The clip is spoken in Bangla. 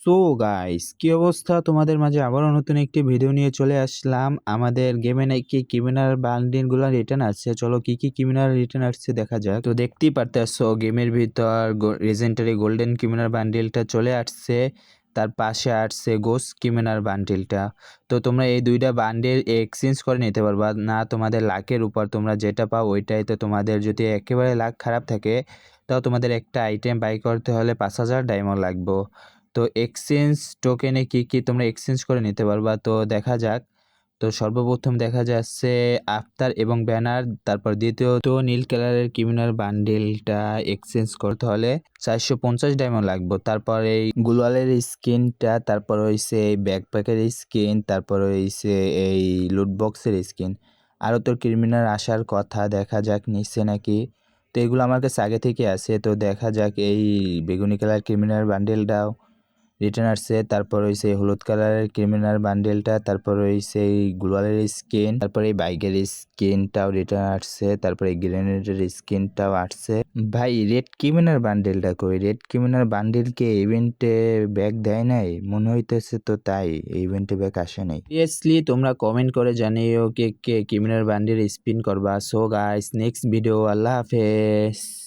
সো গাইস, কি অবস্থা? তোমাদের মাঝে আবারও নতুন একটি ভিডিও নিয়ে চলে আসলাম। আমাদের গেমে নাকি ক্রিমিনাল বান্ডিল গুলো রিটার্ন আসছে। চলো কি কি ক্রিমিনাল রিটার্ন আসছে দেখা যাক। তো দেখতেই পারতেছো গেমের ভিতর লেজেন্ডারি গোল্ডেন ক্রিমিনাল বান্ডিলটা চলে আসছে। তার পাশে আসছে গোস্ট ক্রিমিনাল বান্ডিলটা। তো তোমরা এই দুইটা বান্ডিল এক্সচেঞ্জ করে নিতে পারবা না, তোমাদের লাকের উপর তোমরা যেটা পাও ওইটাই। তো তোমাদের যদি একেবারে লাক খারাপ থাকে তাও তোমাদের একটা আইটেম বাই করতে হলে 5,000 ডায়মন্ড লাগবে। তো এক্সচেঞ্জ টোকেনে কি কি তোমরা এক্সচেঞ্জ করে নিতে পারবা, তো দেখা যাক। তো সর্বপ্রথম দেখা যাচ্ছে আফতার এবং ব্যানার, তারপর দ্বিতীয়ত নীল কালারের ক্রিমিনাল বান্ডিলটা এক্সচেঞ্জ করতে হলে 450 ডায়মন্ড লাগবে। তারপর এই গুলালের স্কিনটা, তারপর হইছে এই ব্যাকপ্যাকের স্কিন, তারপর হইছে এই লুটবক্সের স্কিন। আরও তো ক্রিমিনাল আসার কথা, দেখা যাক নিচ্ছে নাকি। তো এগুলো আমার কাছে আগে থেকে আছে। তো দেখা যাক এই বেগুনি কালার ক্রিমিনাল বান্ডেলটাও রিটার্ন আসছে। তারপর হইছে হলুদ কালারের ক্রিমিনাল বান্ডেলটা, তারপর হইছে এই গ্লোয়ালের স্কিন, তারপর এই বাইকের স্কিনটাও রিটার্ন আসছে, তারপর এই গ্রেনেডের স্কিনটাও আসছে। ভাই রেড ক্রিমিনাল বান্ডেলটা কই? রেড ক্রিমিনাল বান্ডেলকে ইভেন্টে ব্যাক দেয় নাই মনে হইতেছে, তো তাই ইভেন্টে ব্যাক আসে নাই। সিরিয়াসলি তোমরা কমেন্ট করে জানিও কে কে ক্রিমিনাল বান্ডেল স্পিন করবা। So guys, next video. আল্লাহ হাফেজ।